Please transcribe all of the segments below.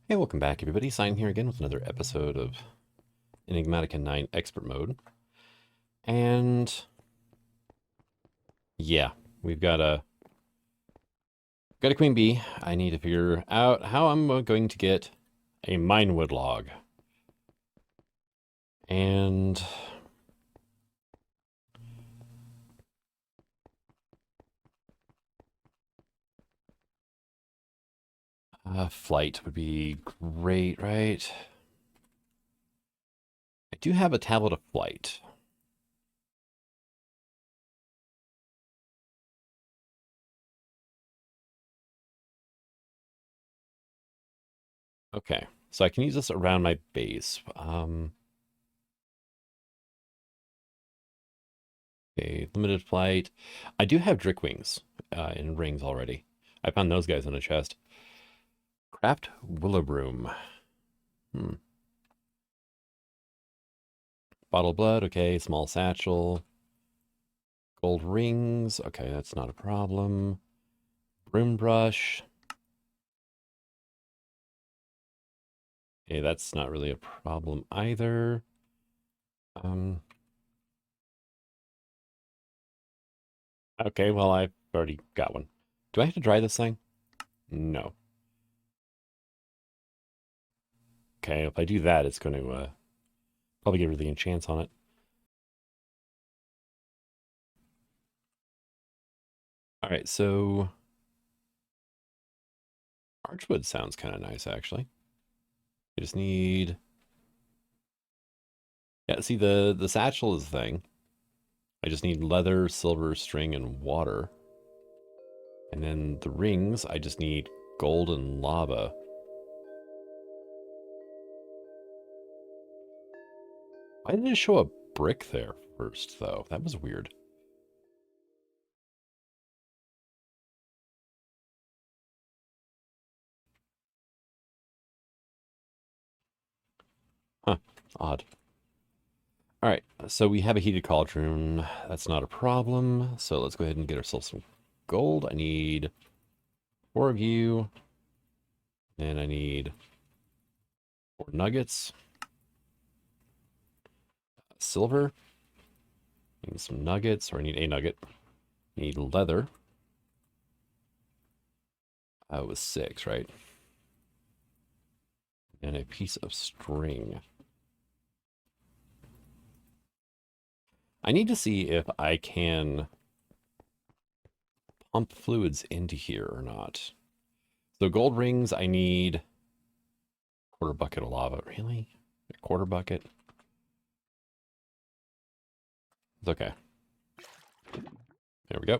Hey, welcome back everybody. Sign here again with another episode of Enigmatica 9 Expert Mode. And yeah, we've got a queen bee. I need to figure out how I'm going to get a minewood log. And flight would be great, right? I do have a tablet of flight. Okay, so I can use this around my base. Okay, limited flight. I do have Drickwings in rings already. I found those guys in a chest. Craft willow broom. Bottle of blood, okay. Small satchel. Gold rings, okay, that's not a problem. Broom brush. Okay, that's not really a problem either. Okay, well, I've already got one. Do I have to dry this thing? No. Okay, if I do that, it's going to probably get rid of the enchants on it. All right, so archwood sounds kind of nice, actually. You just need... Yeah, see, the satchel is the thing. I just need leather, silver, string, and water. And then the rings, I just need gold and lava. Why did it show a brick there first, though? That was weird. Huh, odd. All right, so we have a heated cauldron. That's not a problem. So let's go ahead and get ourselves some gold. I need 4 of you. And I need 4 nuggets. Silver. Need some nuggets, or I need a nugget. Need leather. It was 6, right? And a piece of string. I need to see if I can pump fluids into here or not. So gold rings, I need a quarter bucket of lava. Really? A quarter bucket? It's okay. There we go.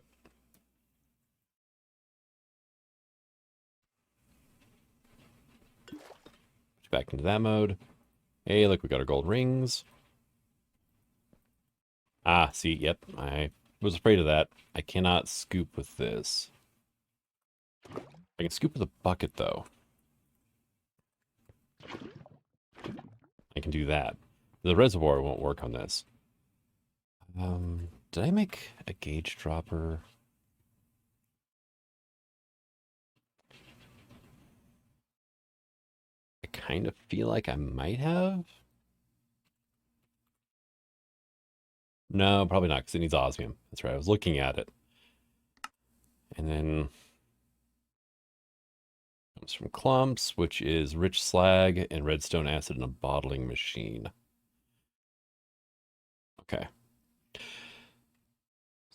Back into that mode. Hey, look, we got our gold rings. Ah, see, yep, I was afraid of that. I cannot scoop with this. I can scoop with a bucket, though. I can do that. The reservoir won't work on this. Did I make a gauge dropper? I kind of feel like I might have. No, probably not, because it needs osmium. That's right, I was looking at it. And then comes from clumps, which is rich slag and redstone acid in a bottling machine. Okay.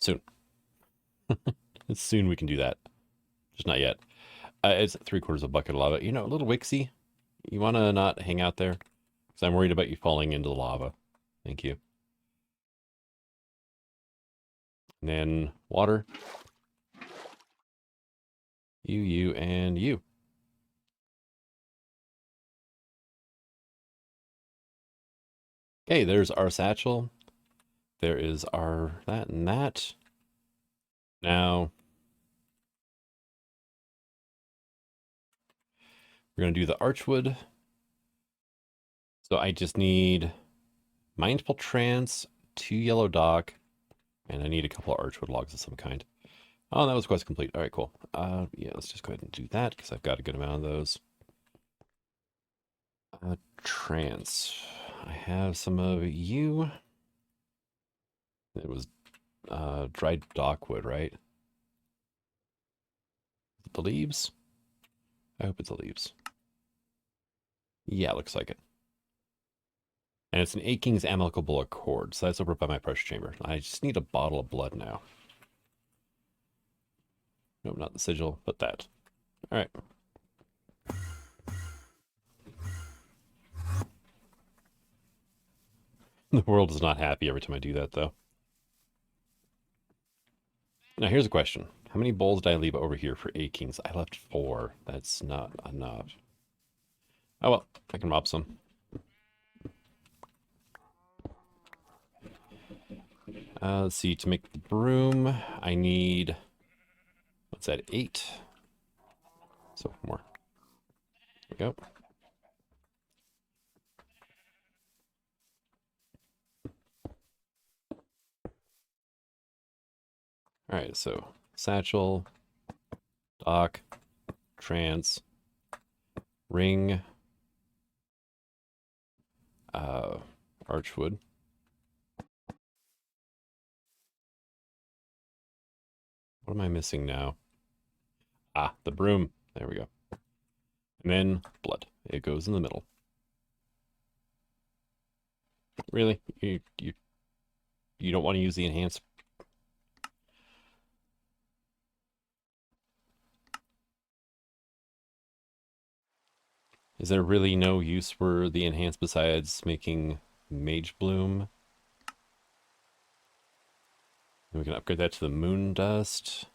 Soon. Soon we can do that. Just not yet. It's 3/4 a bucket of lava. You know, a little Wixie. You want to not hang out there? Because I'm worried about you falling into the lava. Thank you. And then water. You, and you. Okay, there's our satchel. There is our that and that. Now, we're going to do the archwood. So I just need mindful trance, 2 yellow dock, and I need a couple of archwood logs of some kind. Oh, that was quest complete. All right, cool. Yeah, let's just go ahead and do that because I've got a good amount of those. Trance. I have some of you. It was dried dockwood, right? The leaves? I hope it's the leaves. Yeah, looks like it. And it's an Aching's Amicable Accord, so that's over by my pressure chamber. I just need a bottle of blood now. Nope, not the sigil, but that. Alright. The world is not happy every time I do that, though. Now, here's a question. How many bowls did I leave over here for Aching's? I left 4. That's not enough. Oh, well. I can rob some. Let's see. To make the broom, I need... What's that? 8. So, more. There we go. Alright, so satchel, dock, trance, ring, archwood. What am I missing now? Ah, the broom. There we go. And then blood. It goes in the middle. Really? You don't want to use the enhance? Is there really no use for the enhance besides making mage bloom? And we can upgrade that to the moon dust.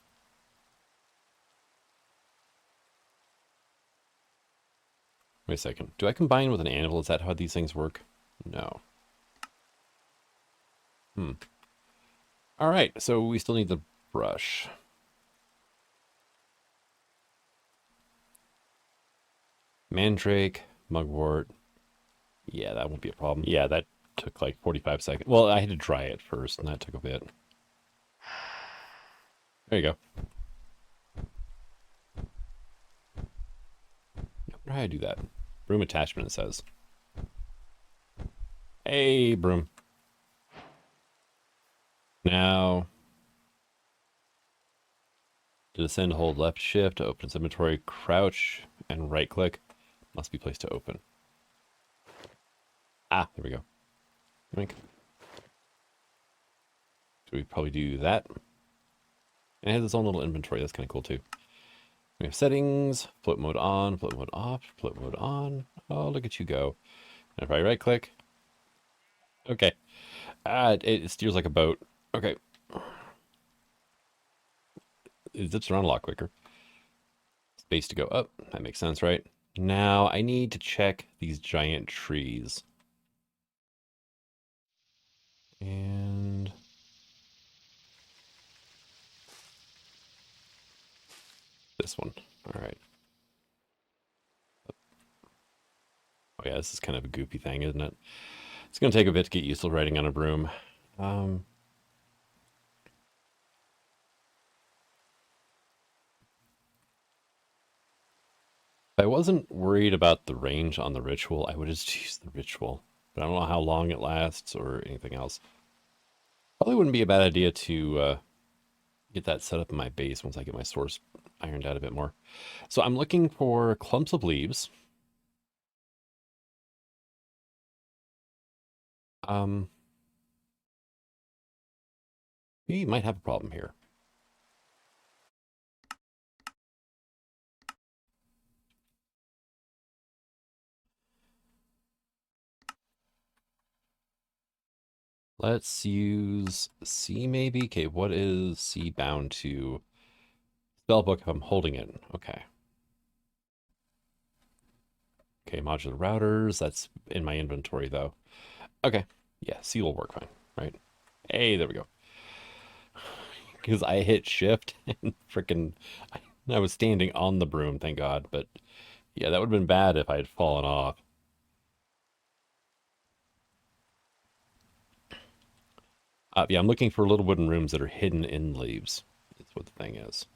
Wait a second. Do I combine with an anvil? Is that how these things work? No. Alright, so we still need the brush. Mandrake, mugwort. Yeah, that won't be a problem. Yeah, that took like 45 seconds. Well, I had to dry it first, and that took a bit. There you go. How do I do that? Broom attachment, it says. Hey, broom. Now, to descend, hold left shift to open its inventory, crouch and right click. Must be placed to open. Ah, there we go. Yoink. So we probably do that. And it has its own little inventory. That's kind of cool too. We have settings, float mode on, float mode off, float mode on. Oh, look at you go. And if I right click. Okay. It steers like a boat. Okay. It zips around a lot quicker. Space to go up. That makes sense, right? Now I need to check these giant trees. And this one. All right. Oh yeah, this is kind of a goofy thing, isn't it? It's going to take a bit to get used to riding on a broom. If I wasn't worried about the range on the ritual, I would just use the ritual. But I don't know how long it lasts or anything else. Probably wouldn't be a bad idea to get that set up in my base once I get my source ironed out a bit more. So I'm looking for clumps of leaves. We might have a problem here. Let's use C maybe. Okay, what is C bound to? Spellbook if I'm holding it. Okay. Okay, modular routers. That's in my inventory though. Okay. Yeah, C will work fine, right? Hey, there we go. Because I hit shift and freaking I was standing on the broom, thank God. But yeah, that would have been bad if I had fallen off. Yeah, I'm looking for little wooden rooms that are hidden in leaves. That's what the thing is.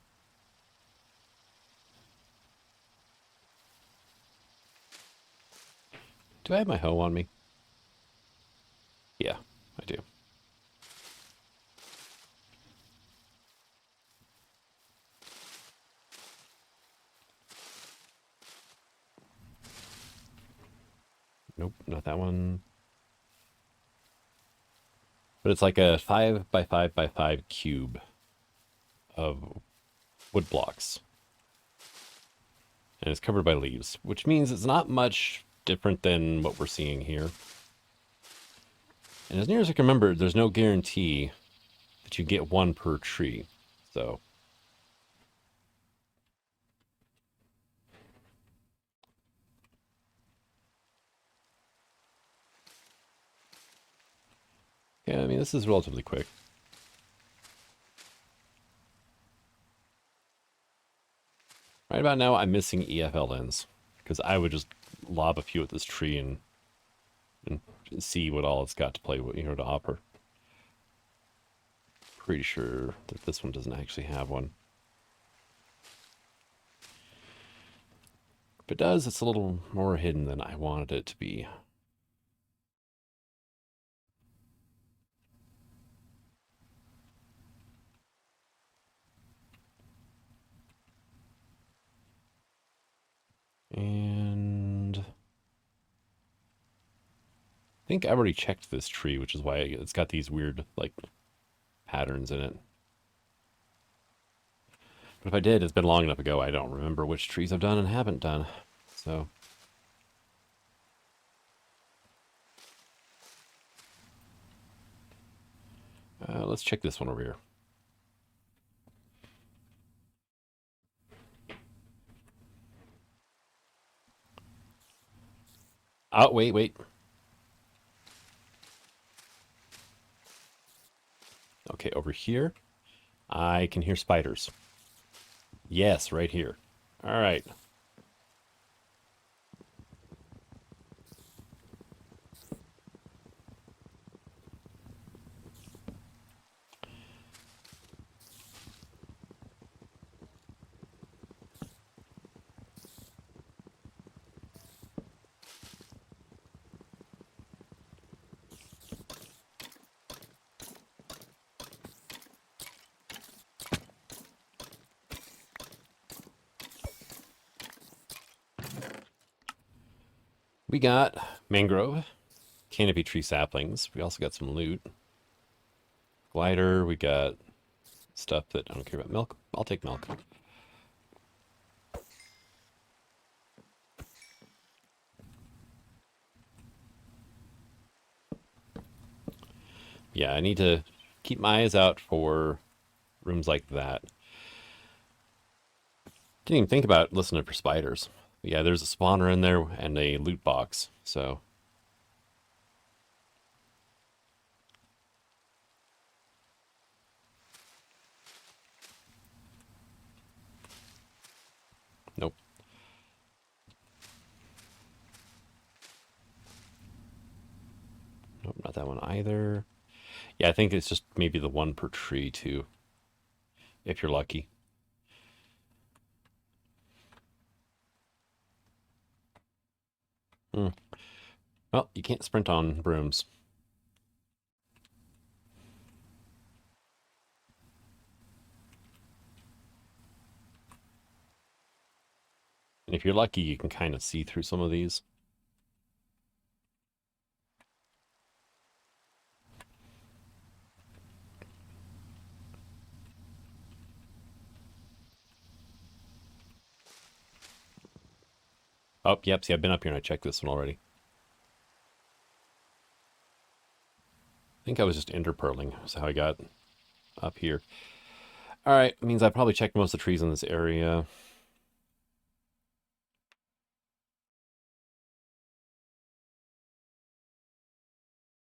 Do I have my hoe on me? Yeah, I do. Nope, not that one. But it's like a 5 by 5 by 5 cube of wood blocks. And it's covered by leaves, which means it's not much different than what we're seeing here. And as near as I can remember, there's no guarantee that you get one per tree. So yeah, I mean, this is relatively quick. Right about now, I'm missing EFLNs because I would just lob a few at this tree and see what all it's got to play with, you know, to offer. Pretty sure that this one doesn't actually have one. If it does, it's a little more hidden than I wanted it to be. And I think I already checked this tree, which is why it's got these weird, like, patterns in it. But if I did, it's been long enough ago, I don't remember which trees I've done and haven't done. So let's check this one over here. Oh, wait. Okay, over here, I can hear spiders. Yes, right here. All right. We got mangrove, canopy tree saplings. We also got some loot. Glider, we got stuff that I don't care about. Milk, I'll take milk. Yeah, I need to keep my eyes out for rooms like that. Didn't even think about listening for spiders. But yeah, there's a spawner in there and a loot box, so. Nope. Nope, not that one either. Yeah, I think it's just maybe the one per tree too, if you're lucky. Hmm. Well, you can't sprint on brooms. And if you're lucky, you can kind of see through some of these. Oh, yep, see, I've been up here and I checked this one already. I think I was just interpearling, is how I got up here. All right, means I probably checked most of the trees in this area.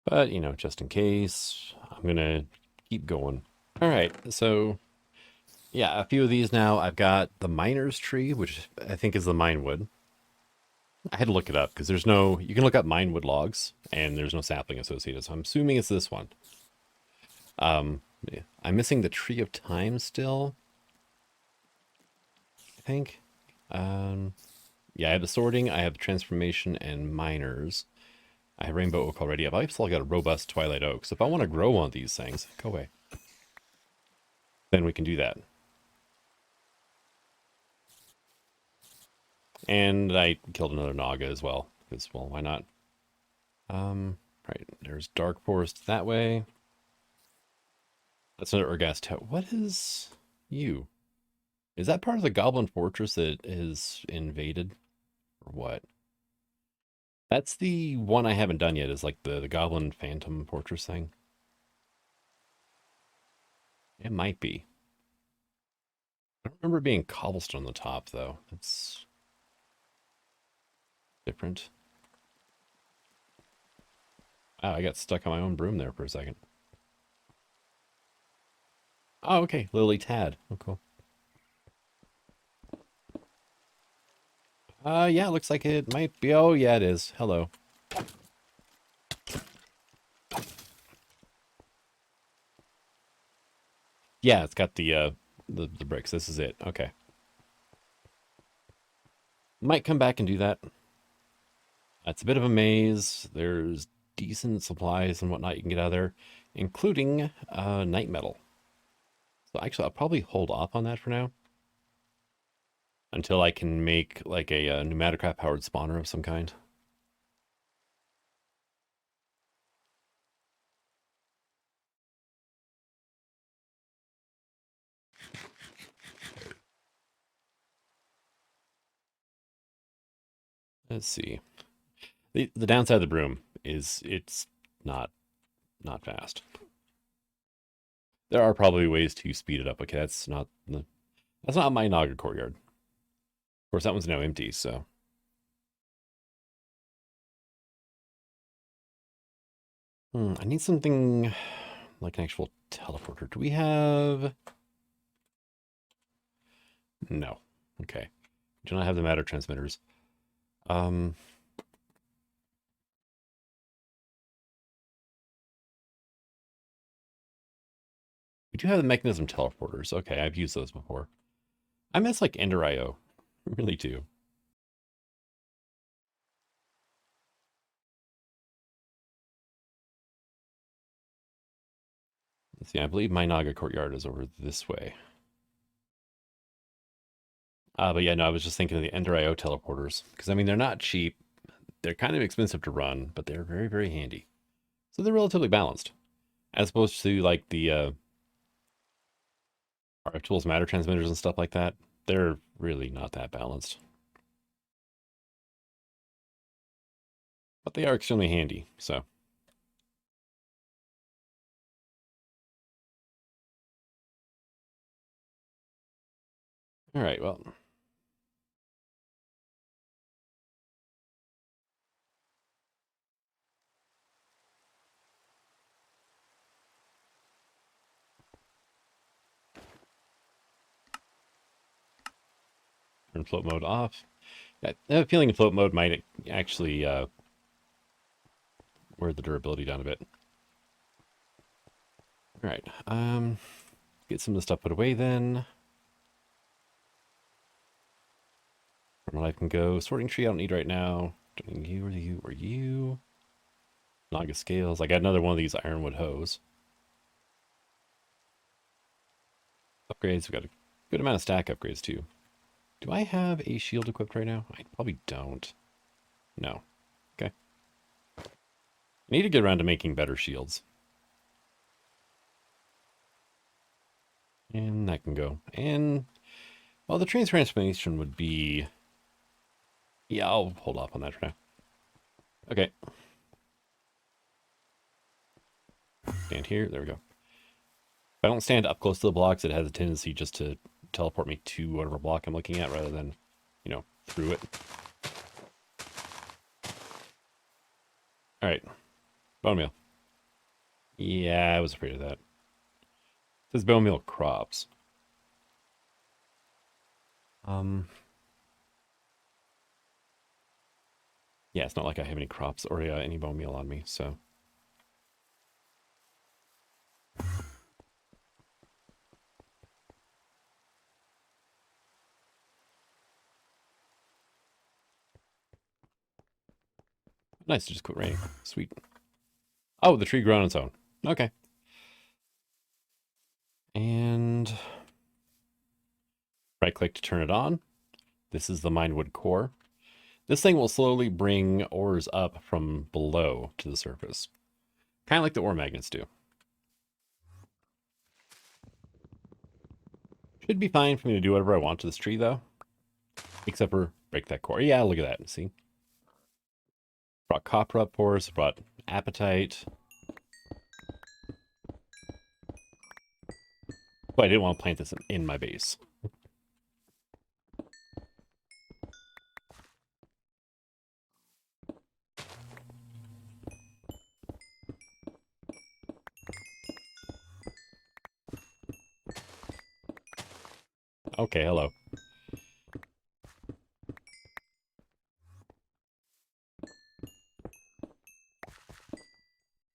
But, you know, just in case, I'm going to keep going. All right, so yeah, a few of these now. I've got the miner's tree, which I think is the minewood. I had to look it up because there's no, you can look up minewood logs and there's no sapling associated. So I'm assuming it's this one. Yeah, I'm missing the tree of time still, I think. Yeah, I have the sorting, I have the transformation and miners. I have rainbow oak already. I've still got a robust twilight oak. So if I want to grow one of these things, go away. Then we can do that. And I killed another naga as well. Because, well, why not? Right, there's dark forest that way. That's another Ergast. What is you? Is that part of the goblin fortress that is invaded? Or what? That's the one I haven't done yet, is like the goblin phantom fortress thing. It might be. I don't remember being cobblestone on the top, though. That's different. Wow, I got stuck on my own broom there for a second. Oh, okay. Lily Tad. Oh, cool. Yeah, looks like it might be. Oh, yeah, it is. Hello. Yeah, it's got the bricks. This is it. Okay. Might come back and do that. It's a bit of a maze. There's decent supplies and whatnot you can get out of there, including night metal. So actually, I'll probably hold off on that for now until I can make like a Enigmatica powered spawner of some kind. Let's see. The downside of the broom is it's not fast. There are probably ways to speed it up. Okay, that's not my Naga courtyard. Of course, that one's now empty, so. I need something like an actual teleporter. Do we have? No. Okay. Do not have the matter transmitters. We do have the mechanism teleporters. Okay, I've used those before. I miss like Ender IO. Really do. Let's see, I believe my Naga courtyard is over this way. But yeah, no, I was just thinking of the Ender IO teleporters. Because, I mean, they're not cheap. They're kind of expensive to run, but they're very, very handy. So they're relatively balanced. As opposed to, like, the RF Tools matter transmitters and stuff like that. They're really not that balanced. But they are extremely handy, so. All right, well. Turn float mode off. I have a feeling float mode might actually wear the durability down a bit. All right, get some of the stuff put away then. From what I can go. Sorting tree I don't need right now. Don't need you or you. Naga scales. I got another one of these ironwood hoes. Upgrades. We've got a good amount of stack upgrades too. Do I have a shield equipped right now? I probably don't. No. Okay. I need to get around to making better shields. And that can go. And, well, the transformation would be... Yeah, I'll hold off on that for now. Okay. Stand here. There we go. If I don't stand up close to the blocks, it has a tendency just to teleport me to whatever block I'm looking at rather than, you know, through it. All right. Bone meal. Yeah, I was afraid of that. It says bone meal crops. Yeah, it's not like I have any crops or any bone meal on me, so. Nice, to just quit raining. Sweet. Oh, the tree grew on its own. Okay. And right-click to turn it on. This is the minewood core. This thing will slowly bring ores up from below to the surface. Kind of like the ore magnets do. Should be fine for me to do whatever I want to this tree, though. Except for break that core. Yeah, look at that. See? Brought copper up for us. Brought apatite. But I didn't want to plant this in my base. Okay, hello.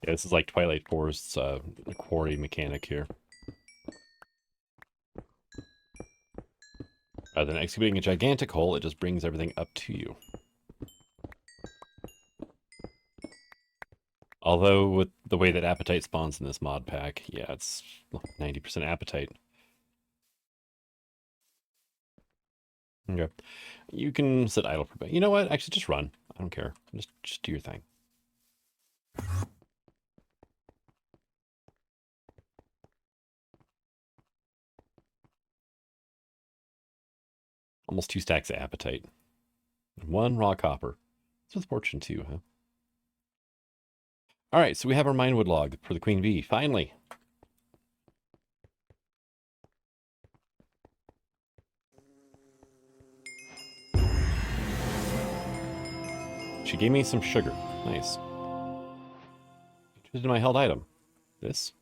Yeah, this is like Twilight Forest's quarry mechanic here. Rather than excavating a gigantic hole, it just brings everything up to you. Although, with the way that apatite spawns in this mod pack, yeah, it's 90% apatite. Okay. You can sit idle for a bit. You know what? Actually, just run. I don't care. Just do your thing. Almost 2 stacks of apatite. 1 raw copper. It's with fortune too, huh? All right, so we have our minewood log for the queen bee. Finally. She gave me some sugar. Nice. Interested in my held item. This.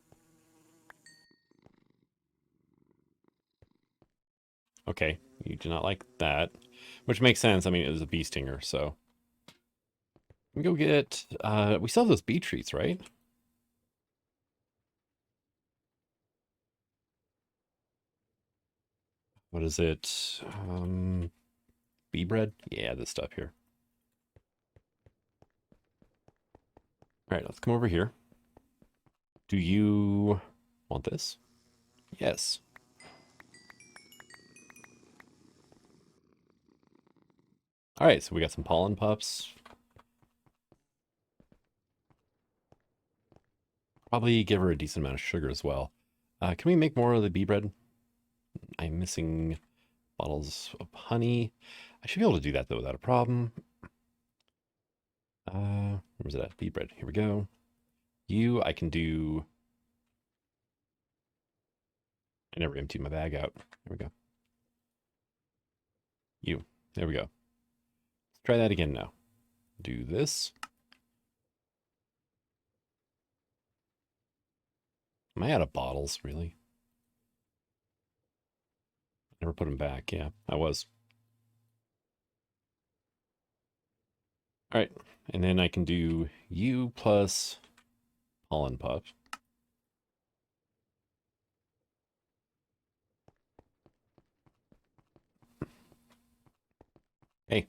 Okay, you do not like that. Which makes sense. I mean, it was a bee stinger, so. We go get, we still have those bee treats, right? What is it? Bee bread? Yeah, this stuff here. All right, let's come over here. Do you want this? Yes. All right, so we got some pollen puffs. Probably give her a decent amount of sugar as well. Can we make more of the bee bread? I'm missing bottles of honey. I should be able to do that, though, without a problem. Where's it at? Bee bread. Here we go. You, I can do... I never emptied my bag out. There we go. You. There we go. Let's try that again now. Do this. Am I out of bottles, really? Never put them back. Yeah, I was. All right, and then I can do U plus pollen puff. Hey.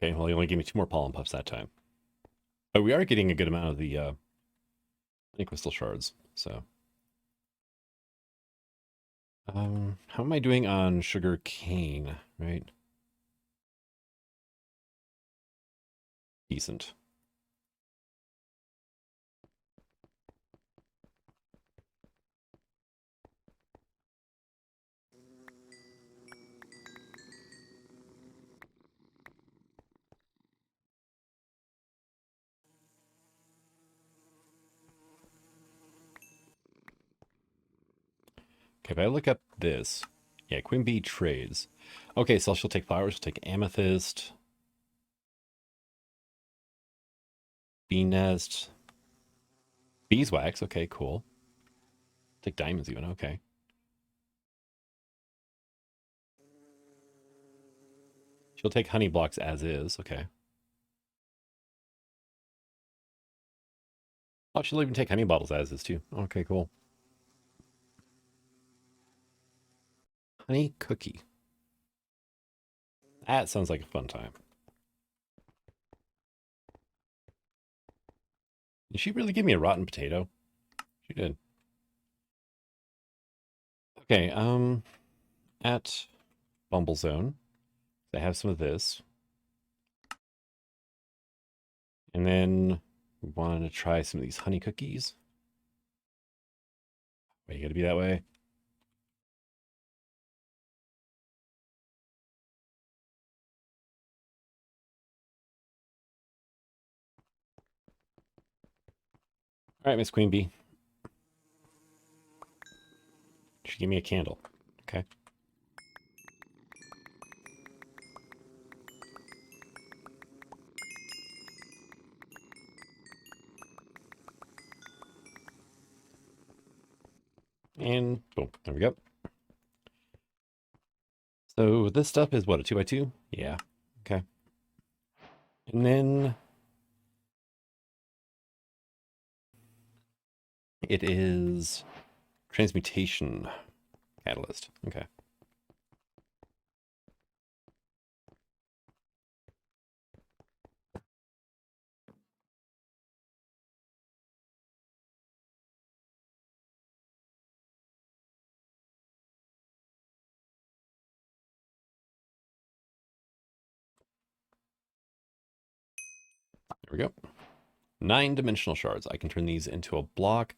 Okay, well, you only gave me 2 more pollen puffs that time. But we are getting a good amount of the crystal shards, so. How am I doing on sugar cane, right? Decent. Okay, if I look up this, yeah, Queen Bee trades. Okay, so she'll take flowers, she'll take amethyst, bee nest, beeswax. Okay, cool. Take diamonds even. Okay. She'll take honey blocks as is. Okay. Oh, she'll even take honey bottles as is too. Okay, cool. Honey cookie. That sounds like a fun time. Did she really give me a rotten potato? She did. Okay, at Bumblezone, I have some of this. And then we wanted to try some of these honey cookies. Wait, you gotta be that way. All right, Miss Queen Bee. She gave me a candle. Okay. And boom, there we go. So this stuff is what, a 2x2? Yeah. Okay. And then it is transmutation catalyst. Okay. There we go. 9-dimensional shards. I can turn these into a block,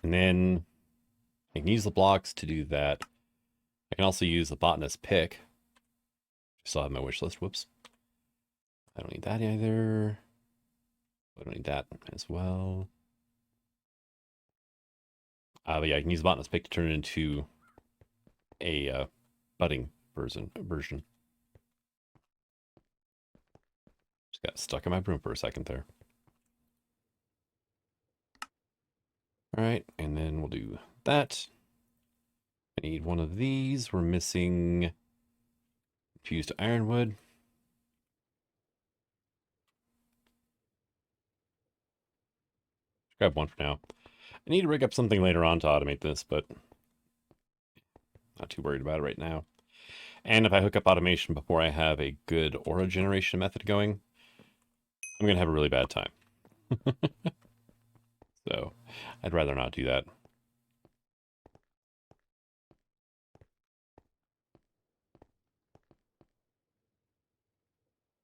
and then I can use the blocks to do that. I can also use the botanist pick. Still have my wish list. Whoops. I don't need that either. I don't need that as well. But yeah, I can use the botanist pick to turn it into a budding version. Just got stuck in my broom for a second there. All right, and then we'll do that. I need one of these. We're missing fused ironwood. Grab one for now. I need to rig up something later on to automate this, but not too worried about it right now. And if I hook up automation before I have a good aura generation method going, I'm going to have a really bad time. So I'd rather not do that.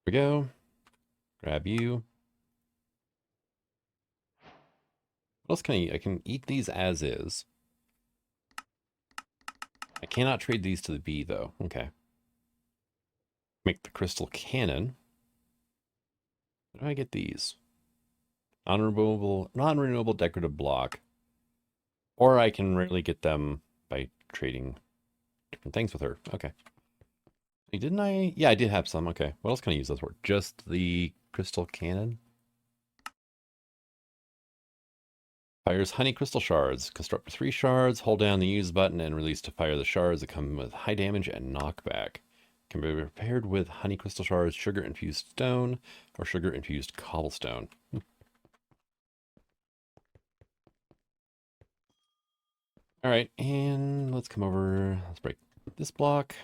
Here we go. Grab you. What else can I eat? I can eat these as is. I cannot trade these to the bee, though. Okay. Make the crystal cannon. How do I get these? Non-renewable decorative block. Or I can rarely get them by trading different things with her. Okay. Didn't I? Yeah, I did have some. Okay. What else can I use those for? Just the crystal cannon? Fires honey crystal shards. Construct 3 shards. Hold down the use button and release to fire the shards that come with high damage and knockback. Can be repaired with honey crystal shards, sugar infused stone, or sugar infused cobblestone. All right, and let's come over. Let's break this block.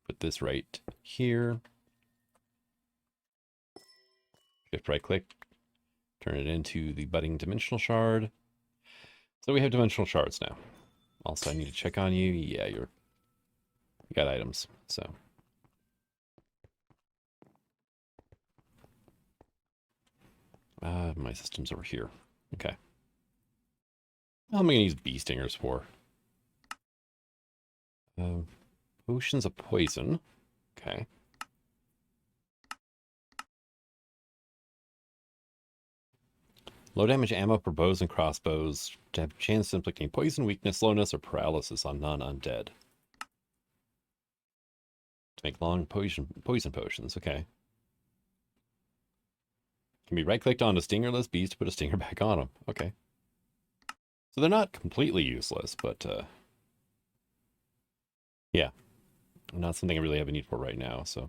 Put this right here. Shift right click. Turn it into the budding dimensional shard. So we have dimensional shards now. Also, I need to check on you. Yeah, you got items. So my system's over here. Okay. What am I going to use bee stingers for? Potions of poison. Okay. Low damage ammo for bows and crossbows to have a chance of inflicting poison, weakness, slowness, or paralysis on non-undead. To make long poison potions. Okay. Can be right-clicked on a stingerless bees to put a stinger back on them. Okay. So they're not completely useless, but yeah, not something I really have a need for right now. So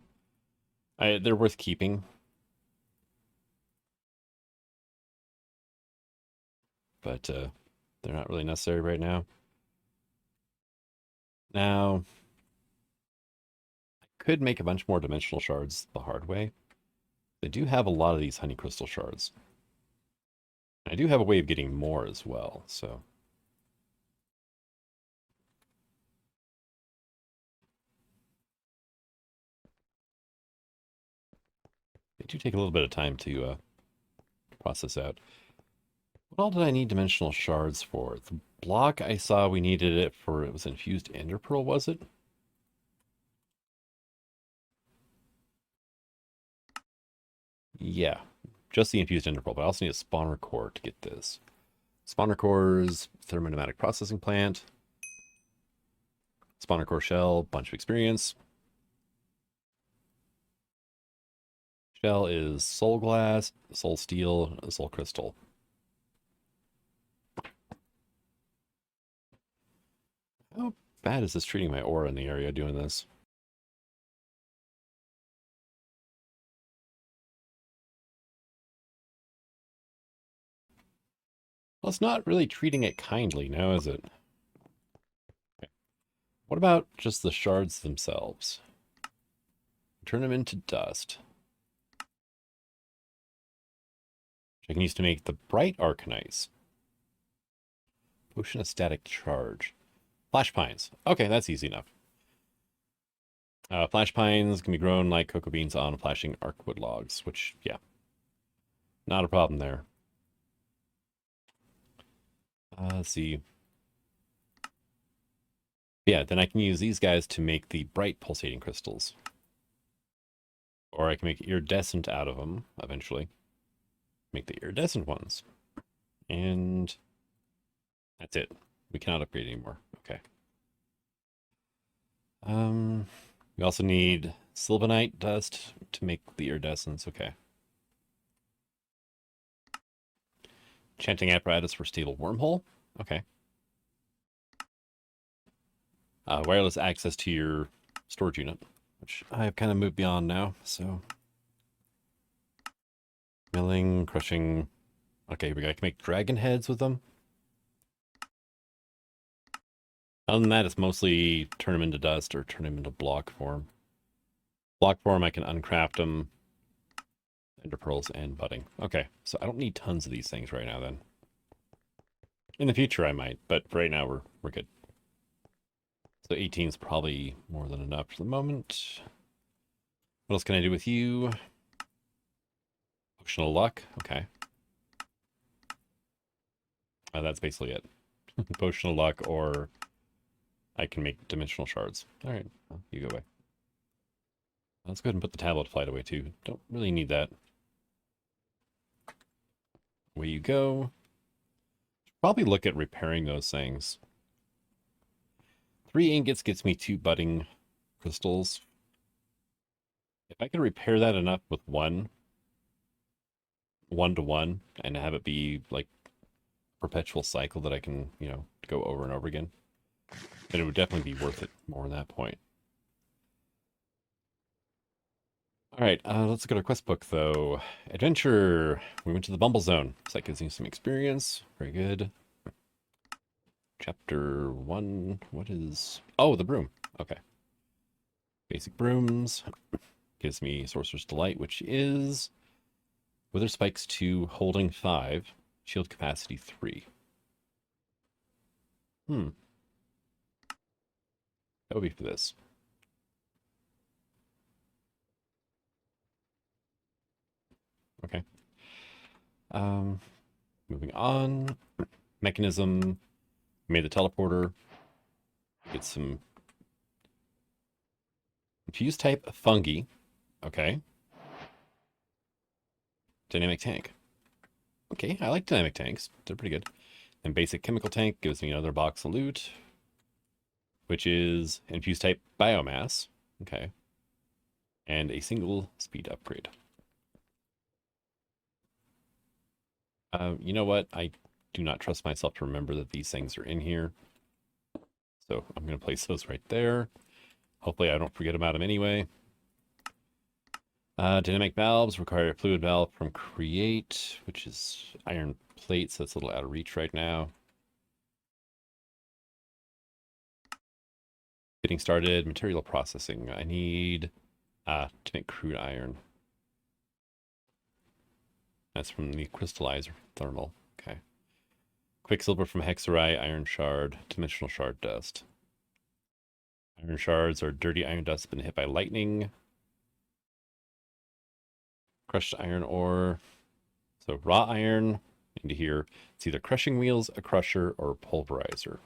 they're worth keeping, but they're not really necessary right now. Now, I could make a bunch more dimensional shards the hard way. They do have a lot of these honey crystal shards. I do have a way of getting more as well, so. They do take a little bit of time to process out. What all did I need dimensional shards for? The block I saw we needed it for, it was infused ender pearl, was it? Yeah, just the infused ender pearl, but I also need a spawner core to get this. Spawner cores, thermonomic processing plant, spawner core shell, bunch of experience. Shell is soul glass, soul steel, soul crystal. How bad is this treating my aura in the area doing this? Well, it's not really treating it kindly now, is it? Okay. What about just the shards themselves? Turn them into dust. Which I can use to make the bright arcanites. Potion of static charge. Flash pines. Okay, that's easy enough. Flash pines can be grown like cocoa beans on flashing arcwood logs, which, yeah, not a problem there. Let's see. Yeah, then I can use these guys to make the bright pulsating crystals. Or I can make iridescent out of them eventually. Make the iridescent ones. And that's it. We cannot upgrade anymore. Okay. We also need sylvanite dust to make the iridescence. Okay. Enchanting apparatus for stable wormhole. Okay. Wireless access to your storage unit, which I've kind of moved beyond now, so. Milling, crushing. Okay, we can make dragon heads with them. Other than that, it's mostly turn them into dust or turn them into block form. Block form, I can uncraft them. Ender pearls and budding. Okay, so I don't need tons of these things right now then. In the future I might, but right now we're good. So 18 is probably more than enough for the moment. What else can I do with you? Potion of luck. Okay. That's basically it. Potion of luck, or I can make dimensional shards. All right, well, you go away. Let's go ahead and put the tablet flight away too. Don't really need that. Away you go. Probably look at repairing those things. 3 ingots gets me 2 budding crystals. If I could repair that enough with one to one, and have it be like perpetual cycle that I can, you know, go over and over again, then it would definitely be worth it more at that point. All right, let's look at our quest book, though. Adventure. We went to the Bumblezone. So that gives me some experience. Very good. Chapter 1. What is... Oh, the broom. Okay. Basic brooms. Gives me Sorcerer's Delight, which is... Wither Spikes 2, holding 5. Shield capacity 3. That would be for this. Okay. Moving on. Mechanism. Made the teleporter. Get some infused type fungi. Okay. Dynamic tank. Okay, I like dynamic tanks. They're pretty good. And basic chemical tank gives me another box of loot, which is infused type biomass. Okay. And a single speed upgrade. You know what? I do not trust myself to remember that these things are in here. So I'm going to place those right there. Hopefully I don't forget about them anyway. Dynamic valves require a fluid valve from Create, which is iron plate, so it's a little out of reach right now. Getting started. Material processing. I need to make crude iron. That's from the crystallizer thermal. Okay. Quicksilver from hexarite, iron shard, dimensional shard dust. Iron shards are dirty iron dust been hit by lightning. Crushed iron ore. So raw iron into here. It's either crushing wheels, a crusher, or a pulverizer.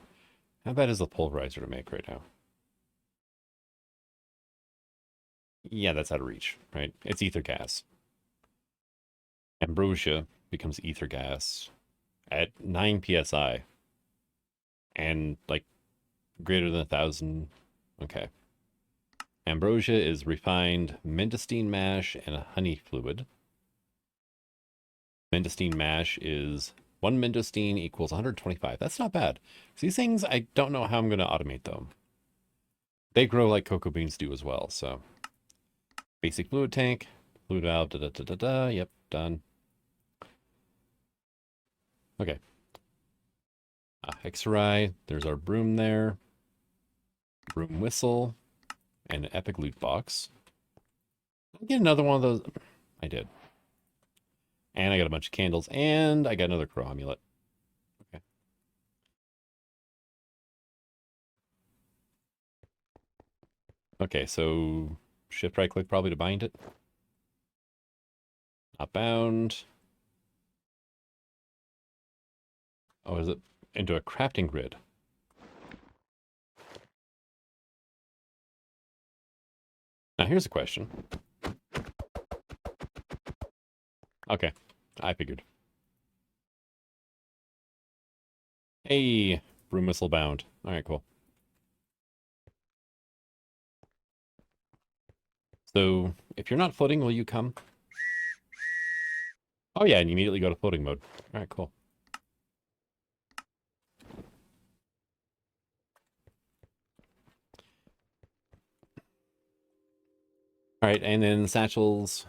How bad is the pulverizer to make right now? Yeah, that's out of reach, right? It's ether gas. Ambrosia becomes ether gas at 9 psi. And like greater than 1,000. Okay. Ambrosia is refined mendostine mash and a honey fluid. Mendostine mash is 1 mendostine equals 125. That's not bad. So these things, I don't know how I'm going to automate them. They grow like cocoa beans do as well, so. Basic fluid tank, fluid valve, da-da-da-da-da. Yep, done. Okay. Hexarai, there's our broom there. Broom whistle, and an epic loot box. Did I get another one of those? I did. And I got a bunch of candles, and I got another crow amulet. Okay. Okay, so shift right click probably to bind it. Not bound. Oh, is it into a crafting grid? Now here's a question. Okay, I figured. Hey, broom whistle bound. All right, cool. So if you're not floating, will you come? Oh yeah, and you immediately go to floating mode. All right, cool. All right, and then satchels,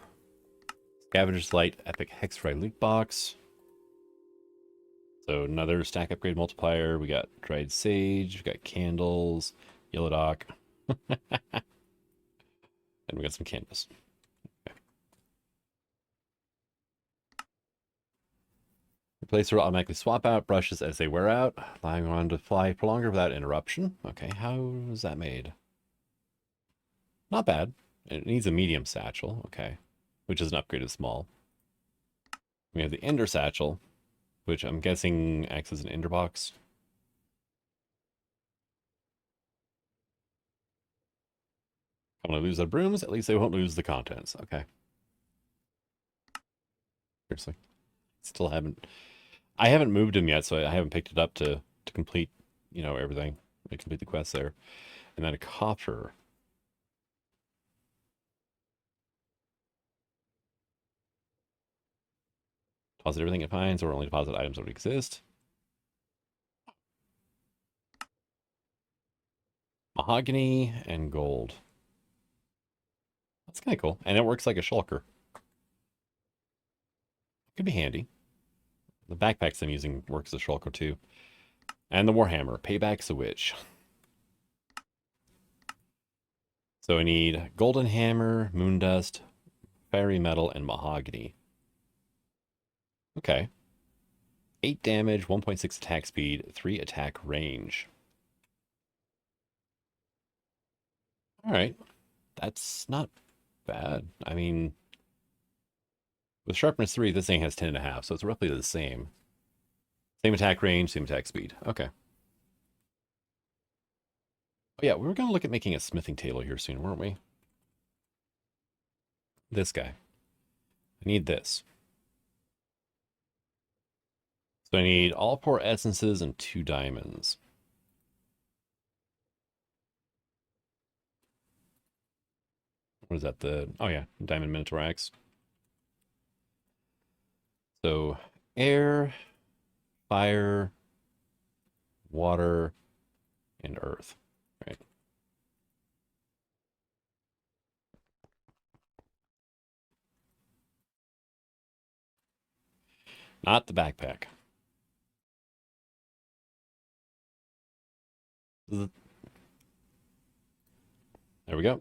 scavenger's light, epic hexfry loot box. So another stack upgrade multiplier. We got dried sage, we got candles, yellow dock, and we got some canvas. Okay. Replacer will automatically swap out brushes as they wear out, allowing one to fly for longer without interruption. Okay, how is that made? Not bad. It needs a medium satchel, okay, which is an upgrade to small. We have the ender satchel, which I'm guessing acts as an ender box. I'm going to lose the brooms. At least they won't lose the contents. Okay. Seriously. Still haven't... I haven't moved him yet, so I haven't picked it up to complete, you know, everything. To complete the quest there. And then a coffer. Deposit everything it finds, or only deposit items that exist. Mahogany and gold. That's kind of cool. And it works like a shulker. Could be handy. The backpacks I'm using works as a shulker too. And the Warhammer. Payback's a witch. So I need golden hammer, moon dust, fairy metal, and mahogany. Okay. 8 damage, 1.6 attack speed, 3 attack range. All right. That's not bad. I mean, with sharpness 3, this thing has 10.5, so it's roughly the same. Same attack range, same attack speed. Okay. Oh yeah, we were going to look at making a smithing table here soon, weren't we? This guy. I need this. So I need all 4 essences and 2 diamonds. What is that? Oh yeah, diamond minotaur axe. So air, fire, water, and earth. Right. Not the backpack. There we go.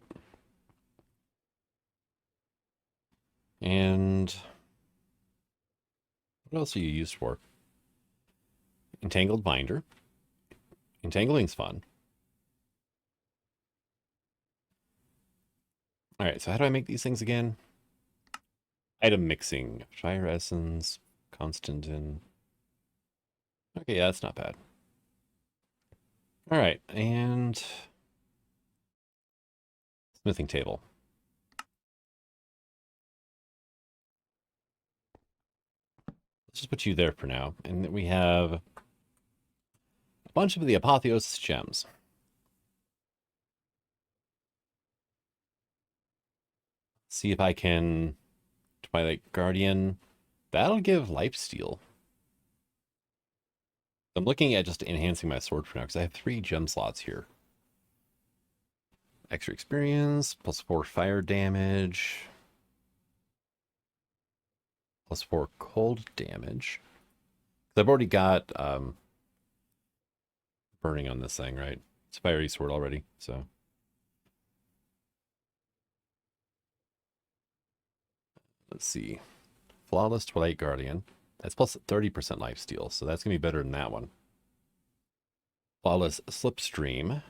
And what else are you used for? Entangled binder. Entangling's fun. All right, so how do I make these things again? Item mixing. Fire essence, Constantin. Okay, yeah, that's not bad. All right, and smithing table. Let's just put you there for now. And then we have a bunch of the Apotheosis gems. See if I can Twilight Guardian. That'll give lifesteal. I'm looking at just enhancing my sword for now because I have 3 gem slots here. Extra experience, +4 fire damage, +4 cold damage. I've already got burning on this thing, right? It's a fiery sword already, so. Let's see. Flawless Twilight Guardian. That's plus 30% lifesteal, so that's going to be better than that one. Flawless Slipstream.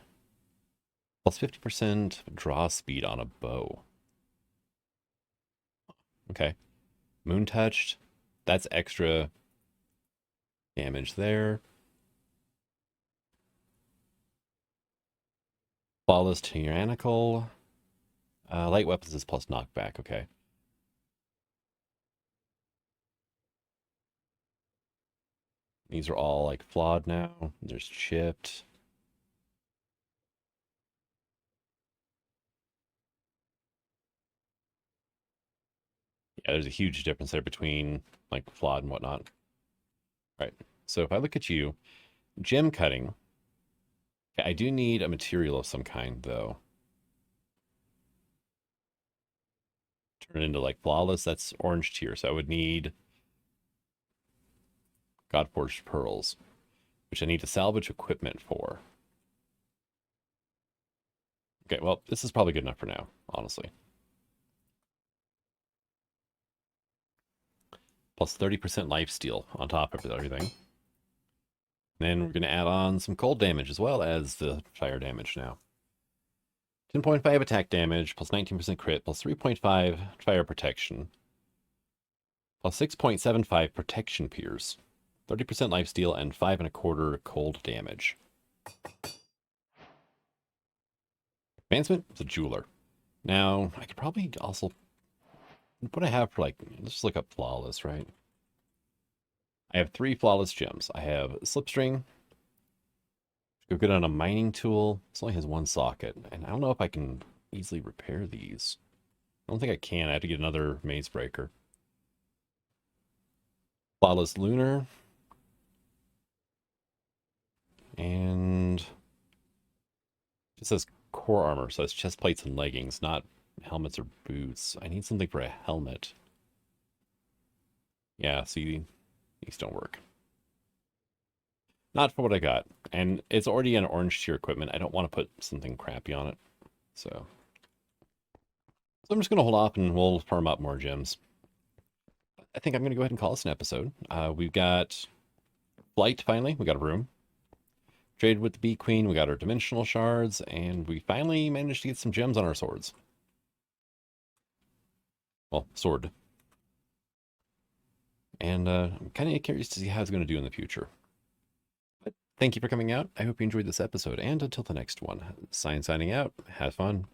Plus 50% draw speed on a bow. Okay. Moon Touched. That's extra damage there. Flawless Tyrannical. Light weapons is plus knockback, okay. These are all like flawed now. There's chipped. Yeah, there's a huge difference there between like flawed and whatnot. Right. So if I look at you, gem cutting. Okay, I do need a material of some kind though. Turn it into like flawless. That's orange tier. So I would need Godforged pearls, which I need to salvage equipment for. Okay, well, this is probably good enough for now, honestly. Plus 30% lifesteal on top of everything. Then we're going to add on some cold damage as well as the fire damage now. 10.5 attack damage, plus 19% crit, plus 3.5 fire protection, plus 6.75 protection pierce, 30% lifesteal, and 5.25 cold damage. Advancement is a jeweler. Now, I could probably also... What I have for like... Let's just look up flawless, right? I have 3 flawless gems. I have Slipstring. Go good on a mining tool. This only has 1 socket. And I don't know if I can easily repair these. I don't think I can. I have to get another maze breaker. Flawless lunar. And it says core armor, so it's chest plates and leggings, not helmets or boots. I need something for a helmet. Yeah, see, these don't work. Not for what I got. And it's already an orange tier equipment. I don't want to put something crappy on it. So I'm just going to hold off and we'll farm up more gems. I think I'm going to go ahead and call this an episode. We've got Flight, finally. We got a room. Traded with the Bee Queen. We got our dimensional shards. And we finally managed to get some gems on our swords. Well, sword. And I'm kind of curious to see how it's going to do in the future. But thank you for coming out. I hope you enjoyed this episode. And until the next one, signing out. Have fun.